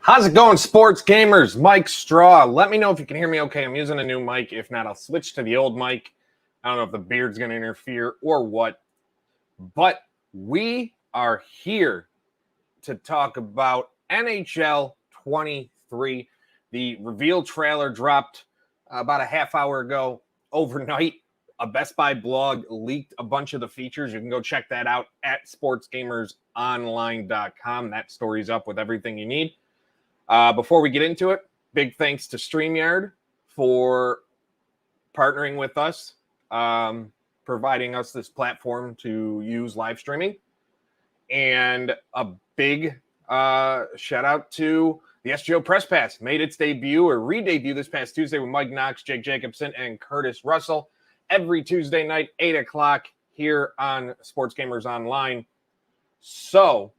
How's it going, sports gamers? Mike Straw. Let me know if you can hear me okay. I'm using a new mic. If not, I'll switch to the old mic. I don't know if the beard's going to interfere or what. But we are here to talk about NHL 23. The reveal trailer dropped about a half hour ago overnight. A Best Buy blog leaked a bunch of the features. You can go check that out at sportsgamersonline.com. That story's up with everything you need. Before we get into it, big thanks to StreamYard for partnering with us, providing us this platform to use live streaming. And a big shout out to the SGO Press Pass. Made its debut or re-debut this past Tuesday with Mike Knox, Jake Jacobson, and Curtis Russell. Every Tuesday night, 8 o'clock here on Sports Gamers Online. So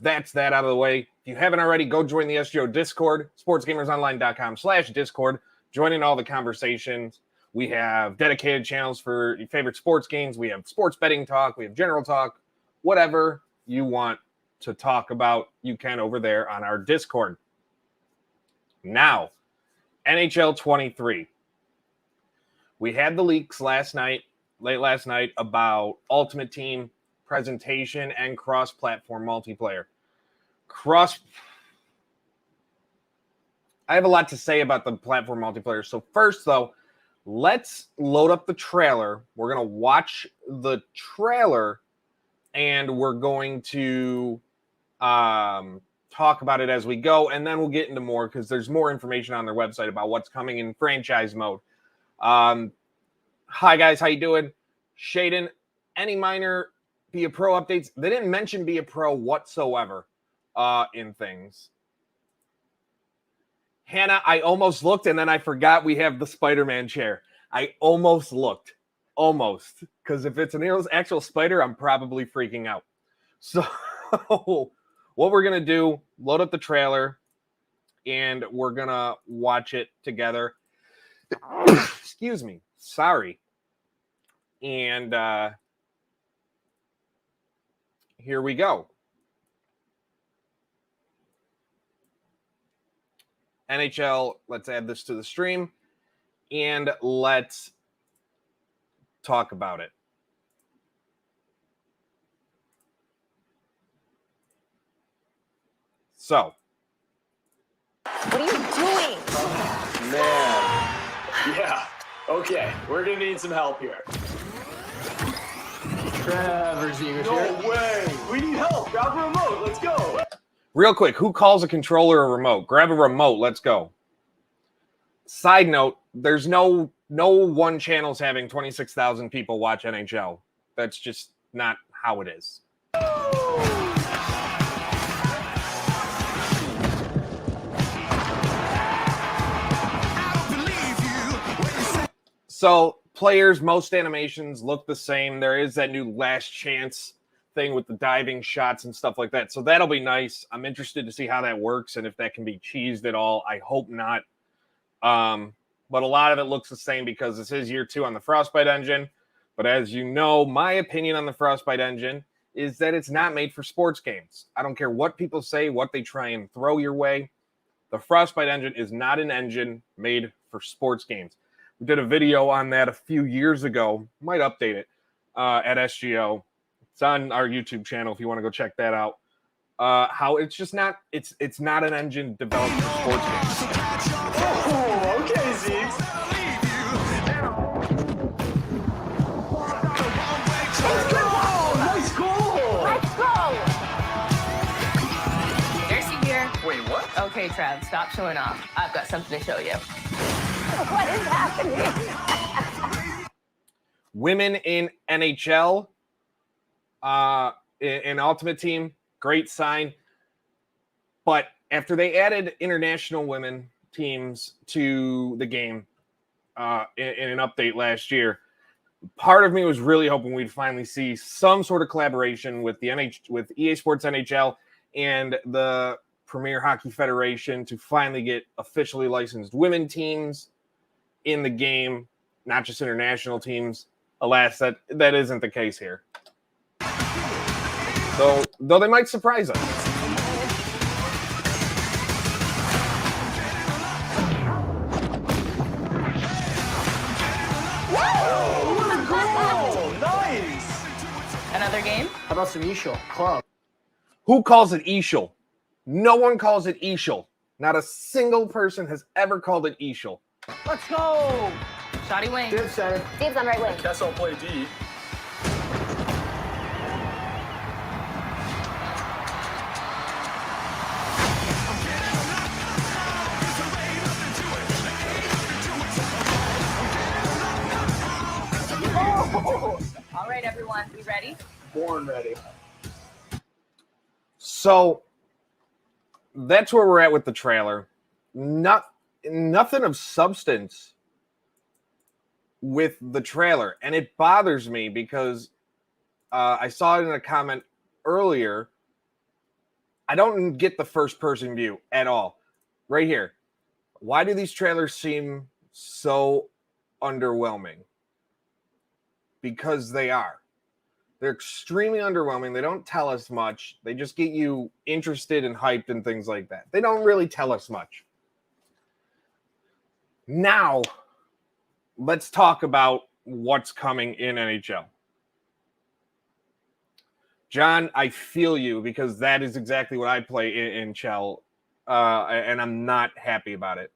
that's that out of the way. If you haven't already, go join the SGO Discord, sportsgamersonline.com/Discord. Join in all the conversations. We have dedicated channels for your favorite sports games. We have sports betting talk. We have general talk. Whatever you want to talk about, you can over there on our Discord. Now, NHL 23. We had the leaks late last night, about Ultimate Team presentation and cross-platform multiplayer. I have a lot to say about the platform multiplayer. So first, though, let's load up the trailer. We're going to watch the trailer, and we're going to talk about it as we go, and then we'll get into more because there's more information on their website about what's coming in franchise mode. Hi, guys. How you doing? Shaden, any minor Be a Pro updates? They didn't mention Be a Pro whatsoever in things. Hannah, I almost looked, and then I forgot we have the Spider-Man chair. I almost looked. Almost. Because if it's an actual spider, I'm probably freaking out. So what we're going to do, load up the trailer, and we're going to watch it together. Excuse me. Sorry. And here we go. NHL, let's add this to the stream, and let's talk about it. So. What are you doing? Oh, man. Yeah. Okay. We're going to need some help here. Trevor's here. No way. We need help. Grab a remote. Let's go. Real quick, who calls a controller a remote? Grab a remote. Let's go. Side note, there's no one channel's having 26,000 people watch NHL. That's just not how it is. So players, most animations look the same. There is that new last chance thing with the diving shots and stuff like that. So that'll be nice. I'm interested to see how that works and if that can be cheesed at all. I hope not. But a lot of it looks the same because this is year 2 on the Frostbite engine. But as you know, my opinion on the Frostbite engine is that it's not made for sports games. I don't care what people say, what they try and throw your way. The Frostbite engine is not an engine made for sports games. We did a video on that a few years ago. Might update it at SGO. It's on our YouTube channel if you want to go check that out. How it's just not it's not an engine developed for sports games. Oh, okay, Zeke. Let's go! Nice goal! Let's go! Darcy here. Wait, what? Okay, Trav, stop showing off. I've got something to show you. What is happening? Women in NHL, in Ultimate Team, great sign. But after they added international women teams to the game in an update last year, part of me was really hoping we'd finally see some sort of collaboration with with EA Sports NHL and the Premier Hockey Federation to finally get officially licensed women teams in the game, not just international teams. Alas, that isn't the case here. Though they might surprise us. Another game? How about some Eshel? Club. Who calls it Eshel? No one calls it Eshel. Not a single person has ever called it Eshel. Let's go! Shotty wing. Div center. Dave's on right wing. Kessel play D. All right, everyone, we ready? Born ready. So that's where we're at with the trailer. Nothing of substance with the trailer. And it bothers me because I saw it in a comment earlier. I don't get the first person view at all. Right here. Why do these trailers seem so underwhelming? Because they are. They're extremely underwhelming. They don't tell us much. They just get you interested and hyped and things like that. They don't really tell us much. Now, let's talk about what's coming in NHL. John, I feel you because that is exactly what I play in Chell, and I'm not happy about it.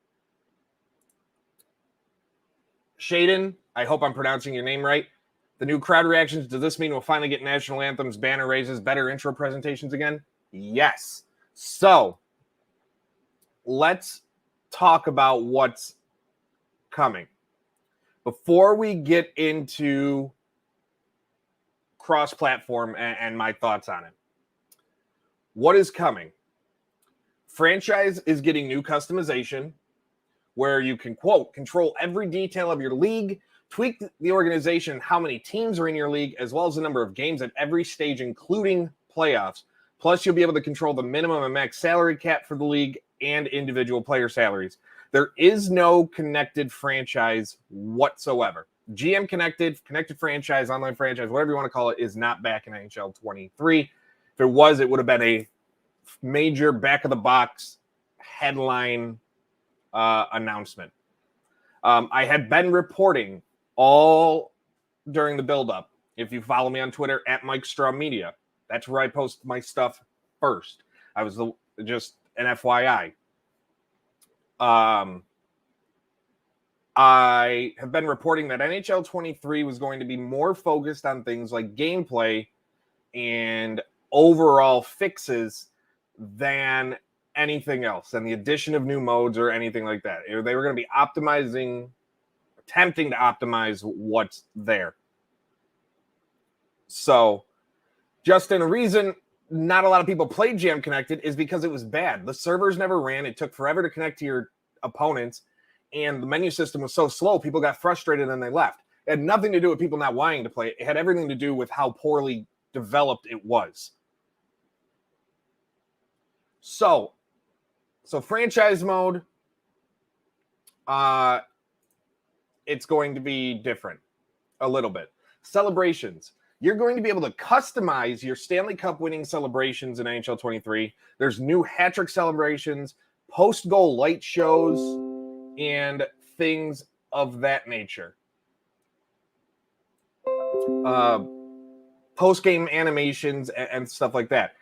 Shaden, I hope I'm pronouncing your name right. The new crowd reactions, does this mean we'll finally get national anthems, banner raises, better intro presentations again? Yes. So, let's talk about what's coming. Before we get into cross-platform and my thoughts on it, what is coming? Franchise is getting new customization where you can, quote, control every detail of your league, tweak the organization, how many teams are in your league, as well as the number of games at every stage, including playoffs. Plus, you'll be able to control the minimum and max salary cap for the league and individual player salaries. There is no connected franchise whatsoever. GM connected franchise, online franchise, whatever you want to call it, is not back in NHL 23. If it was, it would have been a major back-of-the-box headline announcement. I had been reporting all during the build-up. If you follow me on Twitter, at Mike Straw Media, that's where I post my stuff first. I was just an FYI. I have been reporting that NHL 23 was going to be more focused on things like gameplay and overall fixes than anything else, and the addition of new modes or anything like that. They were going to be attempting to optimize what's there. So, Justin, a reason not a lot of people played Jam Connected is because it was bad. The servers never ran. It took forever to connect to your opponents, and the menu system was so slow, people got frustrated and they left. It had nothing to do with people not wanting to play it. It had everything to do with how poorly developed it was. So franchise mode, it's going to be different a little bit. Celebrations. You're going to be able to customize your Stanley Cup winning celebrations in NHL 23. There's new hat-trick celebrations, post-goal light shows, and things of that nature. Post-game animations and stuff like that.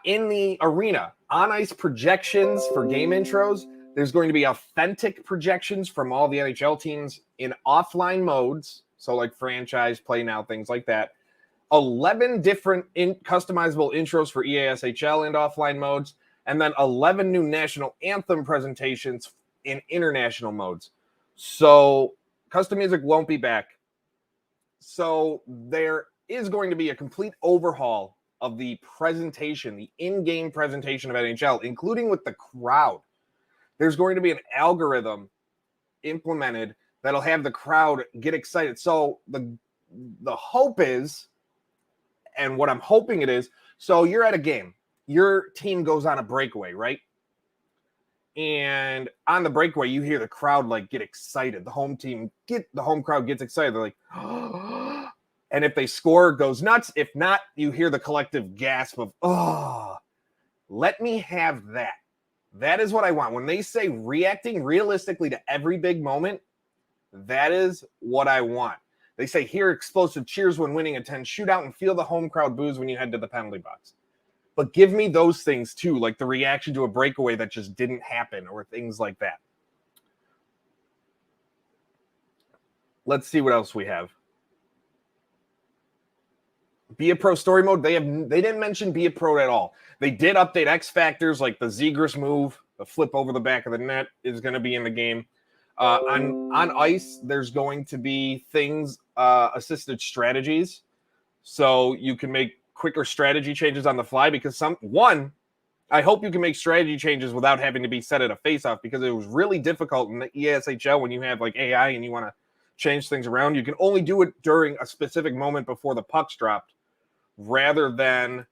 In the arena, on-ice projections for game intros. There's going to be authentic projections from all the NHL teams in offline modes. So like franchise, play now, things like that. 11 different customizable intros for EASHL and offline modes. And then 11 new national anthem presentations in international modes. So custom music won't be back. So there is going to be a complete overhaul of the presentation, the in-game presentation of NHL, including with the crowd. There's going to be an algorithm implemented that'll have the crowd get excited. So the hope is, and what I'm hoping it is, so you're at a game. Your team goes on a breakaway, right? And on the breakaway, you hear the crowd like get excited. The home crowd gets excited. They're like, oh. And if they score, it goes nuts. If not, you hear the collective gasp of, oh, let me have that. That is what I want. When they say reacting realistically to every big moment, that is what I want. They say hear explosive cheers when winning a 10 shootout and feel the home crowd boos when you head to the penalty box. But give me those things too, like the reaction to a breakaway that just didn't happen or things like that. Let's see what else we have. Be a Pro story mode. They didn't mention Be a Pro at all. They did update X factors like the Zegras move, the flip over the back of the net is going to be in the game. On ice, there's going to be things, assisted strategies. So you can make quicker strategy changes on the fly because I hope you can make strategy changes without having to be set at a face-off because it was really difficult in the ESHL when you have like AI and you want to change things around. You can only do it during a specific moment before the puck's dropped rather than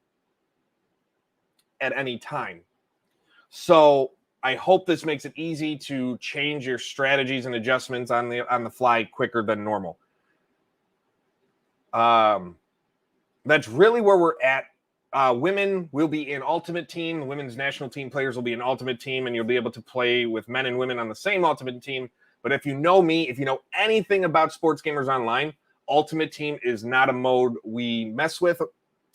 at any time. So I hope this makes it easy to change your strategies and adjustments on the fly quicker than normal. That's really where we're at. Women will be in Ultimate Team. The women's national team players will be in Ultimate Team, and you'll be able to play with men and women on the same Ultimate Team. But if you know me, if you know anything about Sports Gamers Online, Ultimate Team is not a mode we mess with.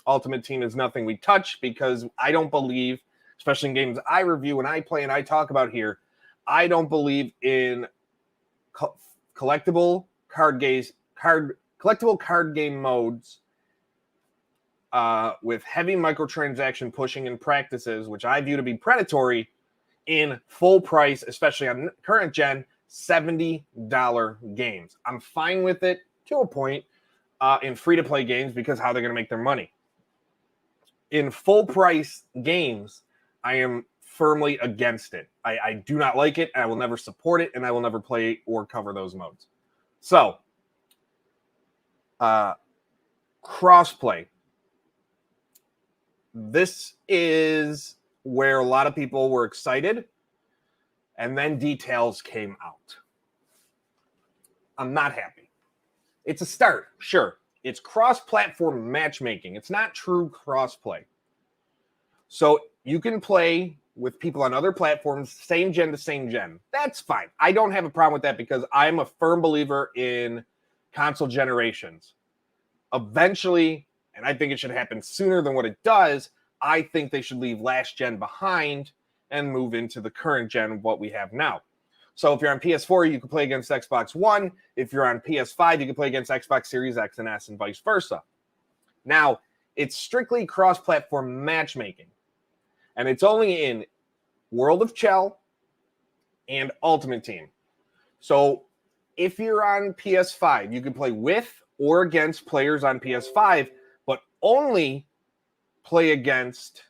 Ultimate Team is nothing we touch because I don't believe, especially in games I review and I play and I talk about here, I don't believe in collectible card game modes with heavy microtransaction pushing and practices, which I view to be predatory in full price, especially on current gen, $70 games. I'm fine with it to a point in free-to-play games because how they're going to make their money. In full-price games, I am firmly against it. I do not like it, and I will never support it, and I will never play or cover those modes. So, crossplay. This is where a lot of people were excited, and then details came out. I'm not happy. It's a start, sure. It's cross-platform matchmaking. It's not true cross-play. So you can play with people on other platforms, same gen to same gen. That's fine. I don't have a problem with that because I'm a firm believer in console generations. Eventually, and I think it should happen sooner than what it does, I think they should leave last gen behind and move into the current gen, what we have now. So if you're on PS4, you can play against Xbox One. If you're on PS5, you can play against Xbox Series X and S and vice versa. Now, it's strictly cross-platform matchmaking. And it's only in World of Chell and Ultimate Team. So if you're on PS5, you can play with or against players on PS5, but only play against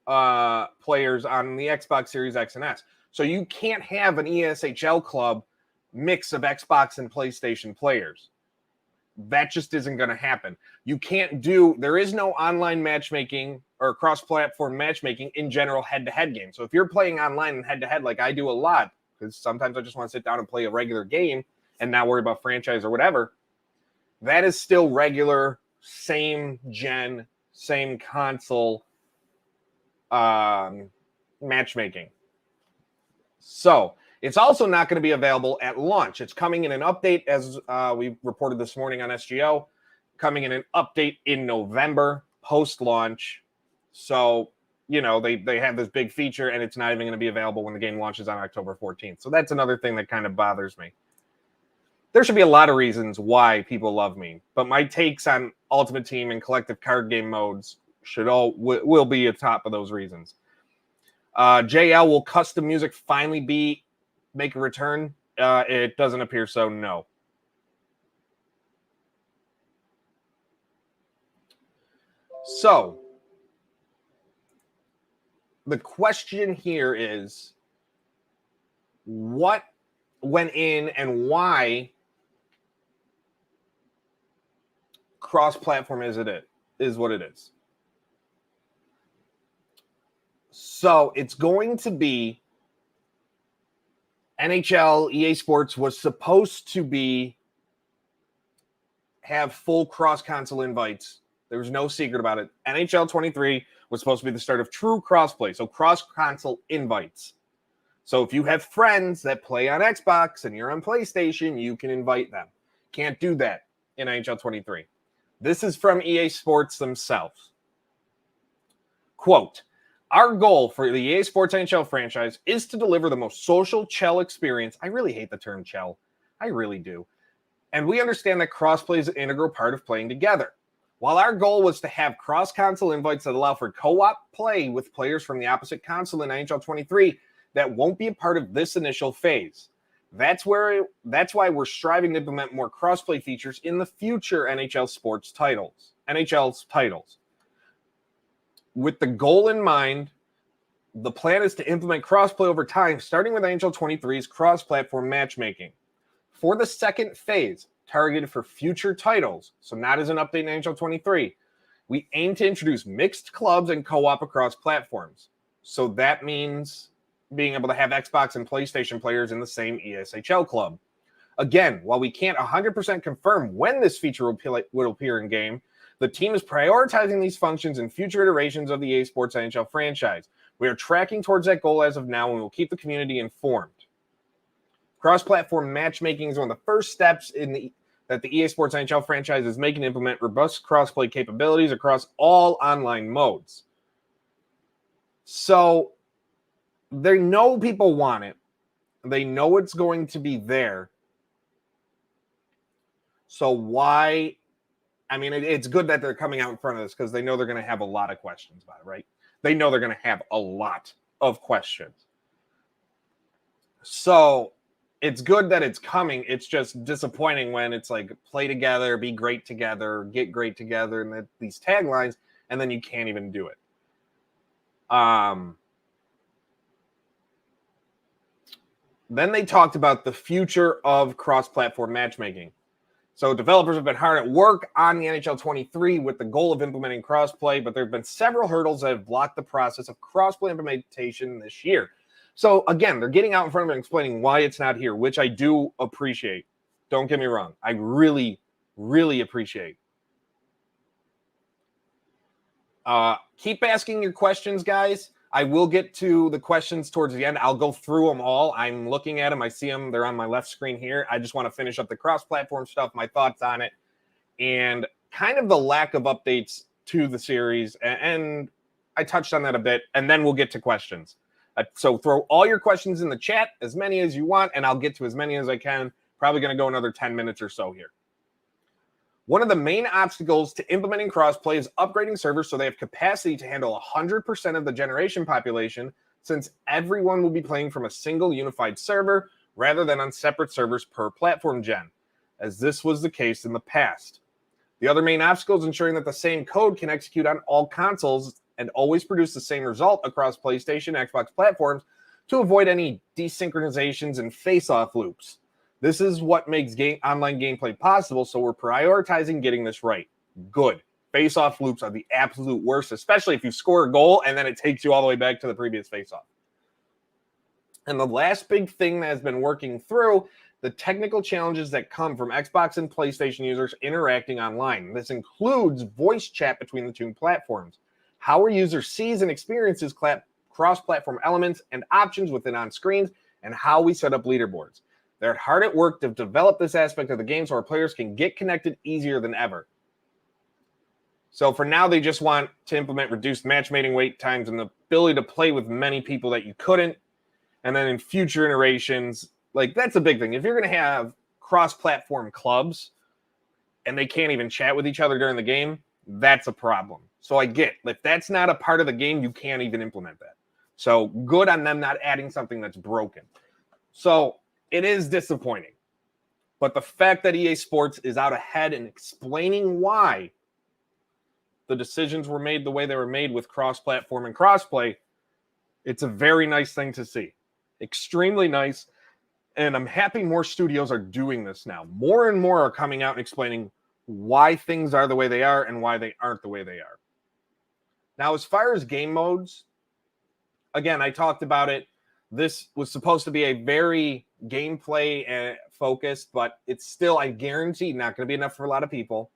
players on the Xbox Series X and S. So you can't have an ESHL club mix of Xbox and PlayStation players. That just isn't going to happen. There is no online matchmaking or cross-platform matchmaking in general head-to-head games. So if you're playing online and head-to-head like I do a lot, because sometimes I just want to sit down and play a regular game and not worry about franchise or whatever, that is still regular, same gen, same console matchmaking. So it's also not going to be available at launch. It's coming in an update, as we reported this morning on SGO, coming in an update in November post-launch. So, they have this big feature, and it's not even going to be available when the game launches on October 14th. So that's another thing that kind of bothers me. There should be a lot of reasons why people love me, but my takes on Ultimate Team and collective card game modes will be atop of those reasons. JL, will custom music finally make a return? It doesn't appear so, no. So, the question here is, what went in and why cross-platform is what it is. So it's going to be NHL, EA Sports was supposed to have full cross-console invites. There was no secret about it. NHL 23 was supposed to be the start of true crossplay, so cross-console invites. So if you have friends that play on Xbox and you're on PlayStation, you can invite them. Can't do that in NHL 23. This is from EA Sports themselves. Quote, our goal for the EA Sports NHL franchise is to deliver the most social chell experience. I really hate the term chell. I really do. And we understand that crossplay is an integral part of playing together. While our goal was to have cross-console invites that allow for co-op play with players from the opposite console in NHL 23, that won't be a part of this initial phase. That's why we're striving to implement more crossplay features in the future NHL's titles. With the goal in mind, the plan is to implement crossplay over time, starting with NHL 23's cross-platform matchmaking. For the second phase, targeted for future titles, so not as an update in NHL 23, we aim to introduce mixed clubs and co-op across platforms. So that means being able to have Xbox and PlayStation players in the same ESHL club. Again, while we can't 100% confirm when this feature will appear in game, the team is prioritizing these functions in future iterations of the EA Sports NHL franchise. We are tracking towards that goal as of now, and we'll keep the community informed. Cross-platform matchmaking is one of the first steps that the EA Sports NHL franchise is making to implement robust cross-play capabilities across all online modes. So they know people want it. They know it's going to be there. So why? I mean, it's good that they're coming out in front of this because they know they're going to have a lot of questions about it, right? They know they're going to have a lot of questions. So it's good that it's coming. It's just disappointing when it's like play together, be great together, get great together, and these taglines, and then you can't even do it. Then they talked about the future of cross-platform matchmaking. So developers have been hard at work on the NHL 23 with the goal of implementing crossplay, but there have been several hurdles that have blocked the process of crossplay implementation this year. So again, they're getting out in front of it and explaining why it's not here, which I do appreciate. Don't get me wrong. I really, really appreciate. Keep asking your questions, guys. I will get to the questions towards the end. I'll go through them all. I'm looking at them. I see them. They're on my left screen here. I just want to finish up the cross-platform stuff, my thoughts on it, and kind of the lack of updates to the series. And I touched on that a bit, and then we'll get to questions. So throw all your questions in the chat, as many as you want, and I'll get to as many as I can. Probably going to go another 10 minutes or so here. One of the main obstacles to implementing crossplay is upgrading servers so they have capacity to handle 100% of the generation population, since everyone will be playing from a single unified server rather than on separate servers per platform gen, as this was the case in the past. The other main obstacle is ensuring that the same code can execute on all consoles and always produce the same result across PlayStation and Xbox platforms to avoid any desynchronizations and face-off loops. This is what makes online gameplay possible, so we're prioritizing getting this right. Good. Face-off loops are the absolute worst, especially if you score a goal and then it takes you all the way back to the previous face-off. And the last big thing that has been working through, the technical challenges that come from Xbox and PlayStation users interacting online. This includes voice chat between the two platforms, how a user sees and experiences cross-platform elements and options within on-screens, and how we set up leaderboards. They're hard at work to develop this aspect of the game so our players can get connected easier than ever. So for now, they just want to implement reduced matchmaking wait times and the ability to play with many people that you couldn't. And then in future iterations, like that's a big thing. If you're going to have cross-platform clubs and they can't even chat with each other during the game, that's a problem. So I get, if that's not a part of the game, you can't even implement that. So good on them not adding something that's broken. So it is disappointing. But the fact that EA Sports is out ahead and explaining why the decisions were made the way they were made with cross-platform and crossplay, it's a very nice thing to see. Extremely nice. And I'm happy more studios are doing this now. More and more are coming out and explaining why things are the way they are and why they aren't the way they are. Now, as far as game modes, again, I talked about it. This was supposed to be a very gameplay focused, but it's still, I guarantee, not going to be enough for a lot of people.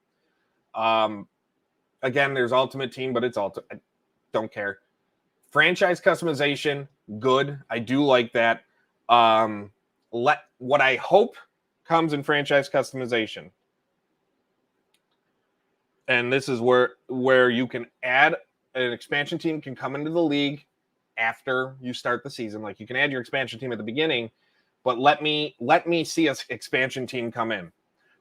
Again, there's Ultimate Team, but it's I don't care. Franchise customization, good. I do like that. What I hope comes in franchise customization. And this is where you can add an expansion team can come into the league after you start the season. Like you can add your expansion team at the beginning, but let me see an expansion team come in.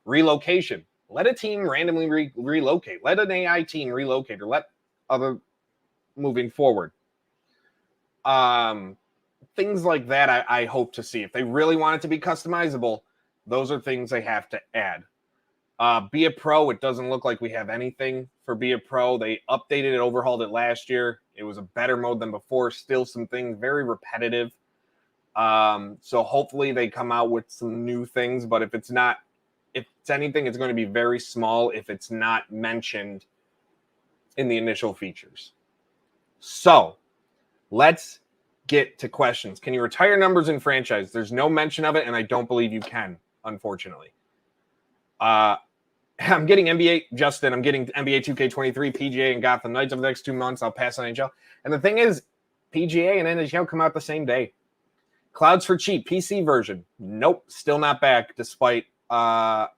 Relocation. Let a team randomly relocate. Let an AI team relocate or let other moving forward. Things like that I hope to see. If they really want it to be customizable, those are things they have to add. Be a Pro, it doesn't look like we have anything for Be a Pro. They updated it, overhauled it last year. It was a better mode than before. Still some things very repetitive. So hopefully they come out with some new things, but if it's anything, it's going to be very small if it's not mentioned in the initial features. So let's get to questions. Can you retire numbers in franchise? There's no mention of it, and I don't believe you can, unfortunately. I'm getting NBA 2K23, PGA, and Gotham Knights over the next 2 months. I'll pass on NHL. And the thing is, PGA and NHL come out the same day. Clouds for cheap, PC version. Nope, still not back, despite fans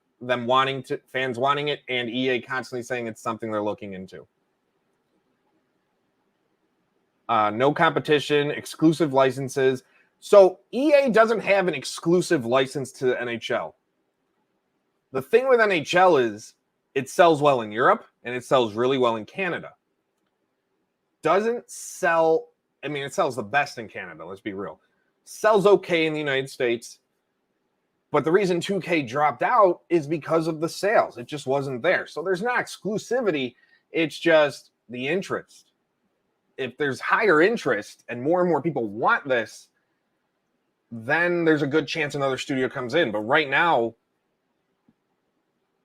wanting it, and EA constantly saying it's something they're looking into. No competition, exclusive licenses. So EA doesn't have an exclusive license to the NHL. The thing with NHL is it sells well in Europe and it sells really well in Canada. It sells the best in Canada, let's be real. Sells okay in the United States. But the reason 2K dropped out is because of the sales. It just wasn't there. So there's not exclusivity. It's just the interest. If there's higher interest and more people want this, then there's a good chance another studio comes in. But right now,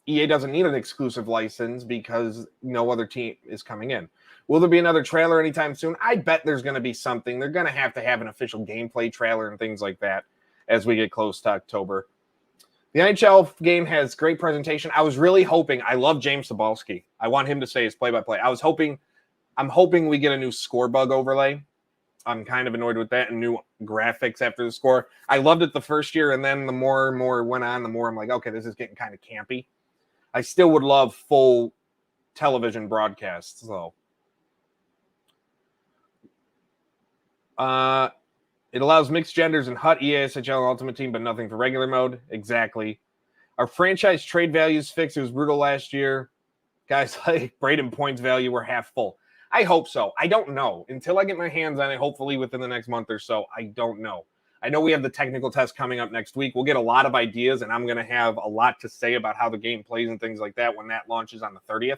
EA doesn't need an exclusive license because no other team is coming in. Will there be another trailer anytime soon? I bet there's going to be something. They're going to have an official gameplay trailer and things like that as we get close to October. The NHL game has great presentation. I was really hoping. I love James Sobalski. I want him to say his play-by-play. I'm hoping we get a new score bug overlay. I'm kind of annoyed with that, and new graphics after the score. I loved it the first year, and then the more and more it went on, the more I'm like, okay, this is getting kind of campy. I still would love full television broadcasts, though. It allows mixed genders in HUT, EASHL, and Ultimate Team, but nothing for regular mode. Exactly. Our franchise trade values fixed. It was brutal last year. Guys like Braden points value were half full. I hope so. I don't know. Until I get my hands on it, hopefully within the next month or so, I don't know. I know we have the technical test coming up next week. We'll get a lot of ideas, and I'm going to have a lot to say about how the game plays and things like that when that launches on the 30th.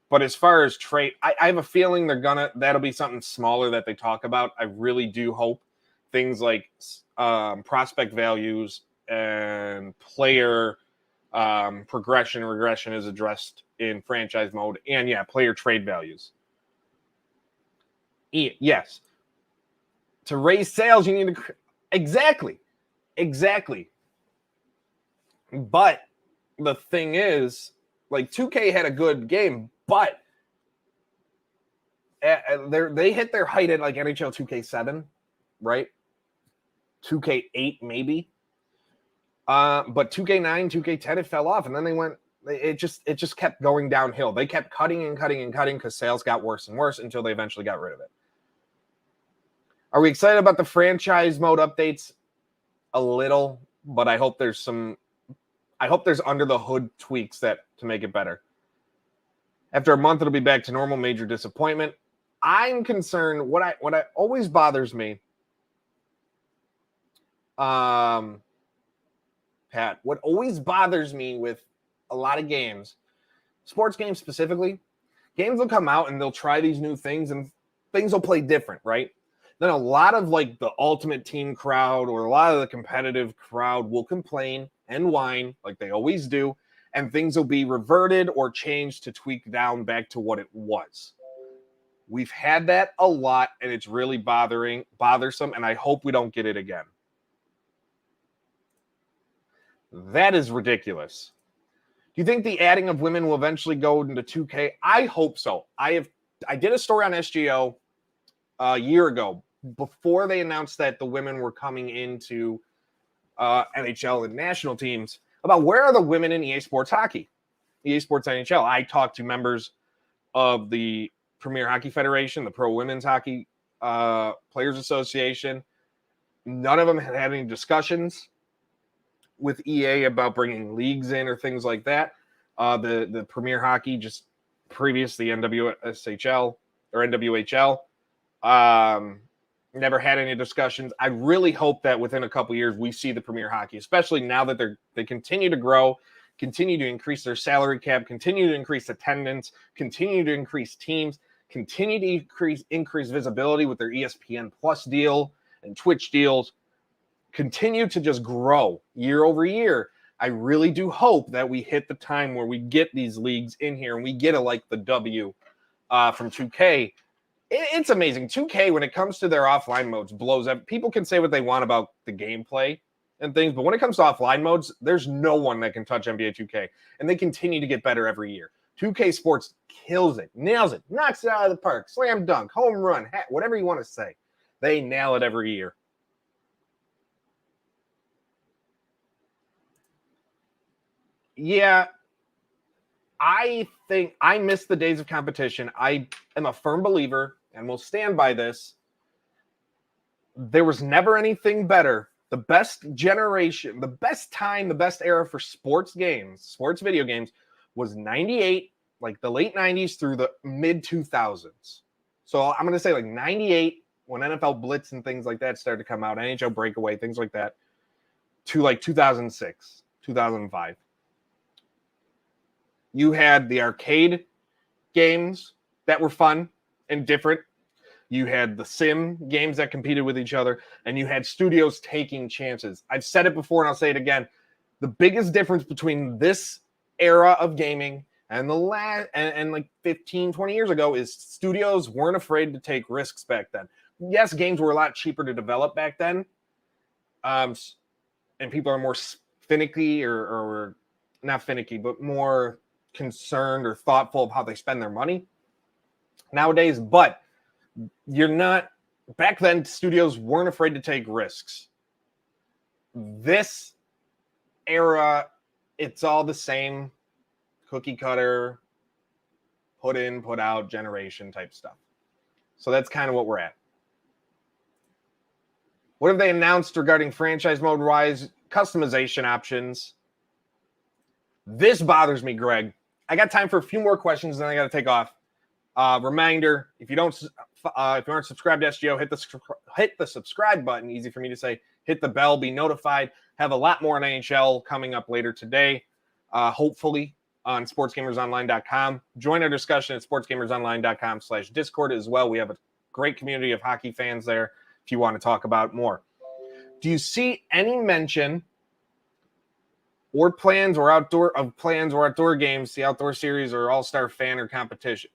But as far as trade, I have a feeling that'll be something smaller that they talk about. I really do hope things like prospect values and player progression and regression is addressed in franchise mode, and player trade values. Yes. To raise sales, you need to exactly. But the thing is, like 2K had a good game, but they hit their height at like NHL 2K7, right? 2K8 maybe. But 2K9, 2K10, it fell off, and then it just kept going downhill. They kept cutting because sales got worse and worse until they eventually got rid of it. Are we excited about the franchise mode updates? A little, but I hope there's under the hood tweaks to make it better. After a month, it'll be back to normal. Major disappointment. I'm concerned. What always bothers me, Pat, what always bothers me with a lot of games, sports games specifically, games will come out and they'll try these new things and things will play different, right? Then a lot of like the ultimate team crowd or a lot of the competitive crowd will complain and whine like they always do, and things will be reverted or changed to tweak down back to what it was. We've had that a lot, and it's really bothersome, and I hope we don't get it again. That is ridiculous. Do you think the adding of women will eventually go into 2K? I hope so. I did a story on SGO a year ago before they announced that the women were coming into NHL and national teams about where are the women in EA Sports Hockey, EA Sports NHL. I talked to members of the Premier Hockey Federation, the Pro Women's Hockey Players Association. None of them had any discussions with EA about bringing leagues in or things like that. The Premier Hockey, just previous, the NWSHL or NWHL, never had any discussions. I really hope that within a couple years we see the Premier Hockey, especially now that they continue to grow, continue to increase their salary cap, continue to increase attendance, continue to increase teams, continue to increase visibility with their ESPN Plus deal and Twitch deals, continue to just grow year over year. I really do hope that we hit the time where we get these leagues in here and we get like the W from 2K. It's amazing. 2K, when it comes to their offline modes, blows up. People can say what they want about the gameplay and things, but when it comes to offline modes, there's no one that can touch NBA 2K, and they continue to get better every year. 2K Sports kills it, nails it, knocks it out of the park, slam dunk, home run, whatever you want to say. They nail it every year. Yeah, I think I miss the days of competition. I am a firm believer, and will stand by this. There was never anything better. The best generation, the best time, the best era for sports games, sports video games, was 98, like the late 90s through the mid 2000s. So I'm going to say like 98, when NFL Blitz and things like that started to come out, NHL Breakaway, things like that, to like 2006, 2005. You had the arcade games that were fun and different. You had the sim games that competed with each other, and you had studios taking chances. I've said it before, and I'll say it again. The biggest difference between this era of gaming and the last and like 15, 20 years ago is studios weren't afraid to take risks back then. Yes, games were a lot cheaper to develop back then, and people are more finicky or not finicky, but more concerned or thoughtful of how they spend their money nowadays. But you're not, back then studios weren't afraid to take risks. This era, it's all the same cookie cutter, put in, put out generation type stuff. So that's kind of what we're at. What have they announced regarding franchise mode wise customization options? This bothers me, Greg. I got time for a few more questions, and then I got to take off. Reminder: if you aren't subscribed to SGO, hit the subscribe button. Easy for me to say. Hit the bell, be notified. Have a lot more on NHL coming up later today. Hopefully on sportsgamersonline.com. Join our discussion at sportsgamersonline.com/Discord as well. We have a great community of hockey fans there if you want to talk about more. Do you see any mention or plans or outdoor games, the outdoor series or all-star fan or competition?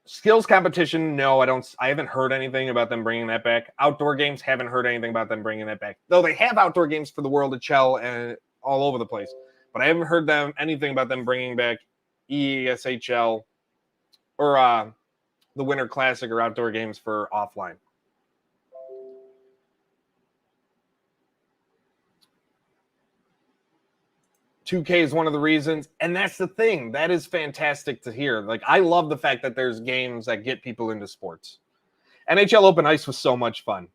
Skills competition, no, I don't. I haven't heard anything about them bringing that back. Outdoor games, haven't heard anything about them bringing that back. Though they have outdoor games for the World of Chell and all over the place. But I haven't heard anything about them bringing back ESHL or the Winter Classic or outdoor games for offline. $2K is one of the reasons, and that's the thing. That is fantastic to hear. Like, I love the fact that there's games that get people into sports. NHL Open Ice was so much fun.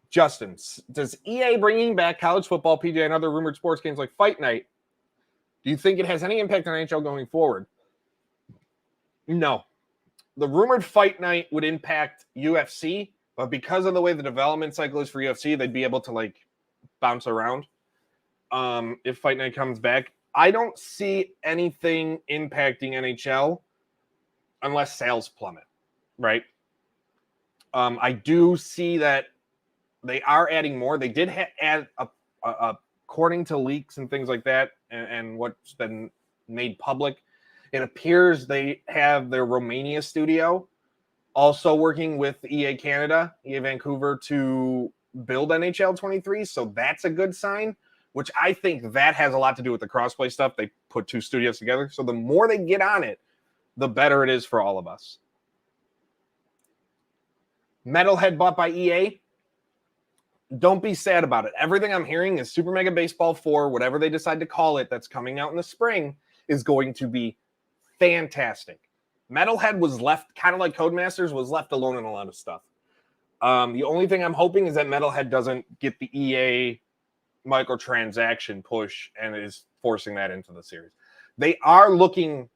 Justin, does EA bringing back college football, PGA, and other rumored sports games like Fight Night, do you think it has any impact on NHL going forward? No. The rumored Fight Night would impact UFC, but because of the way the development cycle is for UFC, they'd be able to, like, bounce around. If Fight Night comes back, I don't see anything impacting NHL unless sales plummet, right? I do see that they are adding more. They did add, according to leaks and things like that, and what's been made public, it appears they have their Romania studio also working with EA Canada, EA Vancouver, to build NHL 23. So that's a good sign, which I think that has a lot to do with the crossplay stuff. They put two studios together. So the more they get on it, the better it is for all of us. Metalhead bought by EA. Don't be sad about it. Everything I'm hearing is Super Mega Baseball 4, whatever they decide to call it, that's coming out in the spring, is going to be fantastic. Metalhead was left, kind of like Codemasters, was left alone in a lot of stuff. The only thing I'm hoping is that Metalhead doesn't get the EA microtransaction push and is forcing that into the series. They are looking,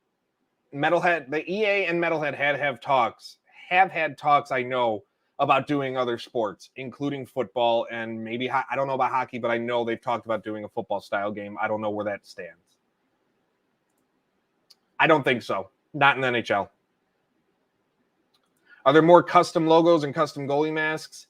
Metalhead, the EA and Metalhead have had talks, I know, about doing other sports, including football and maybe, I don't know about hockey, but I know they've talked about doing a football style game. I don't know where that stands. I don't think so. Not in the NHL. Are there more custom logos and custom goalie masks?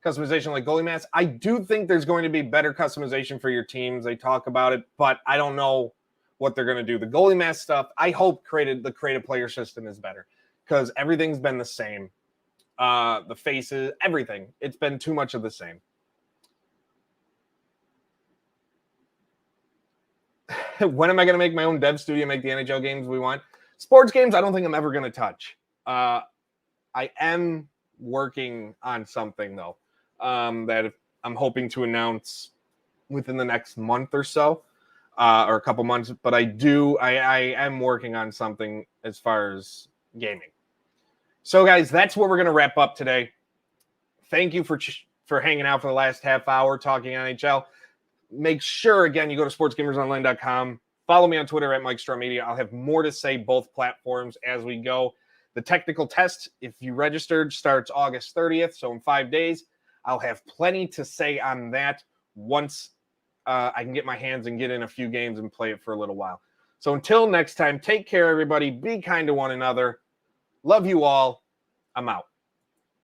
Customization like goalie masks? I do think there's going to be better customization for your teams. They talk about it, but I don't know what they're going to do. The goalie mask stuff, I hope the creative player system is better because everything's been the same. The faces, everything. It's been too much of the same. When am I going to make my own dev studio, make the NHL games we want? Sports games, I don't think I'm ever going to touch. I am working on something, though, that I'm hoping to announce within the next month or so, or a couple months. But I am working on something as far as gaming. So, guys, that's where we're going to wrap up today. Thank you for hanging out for the last half hour talking NHL. Make sure, again, you go to sportsgamersonline.com. Follow me on Twitter at Mike Straw Media. I'll have more to say both platforms as we go. The technical test, if you registered, starts August 30th, so in 5 days. I'll have plenty to say on that once I can get my hands and get in a few games and play it for a little while. So until next time, take care, everybody. Be kind to one another. Love you all. I'm out.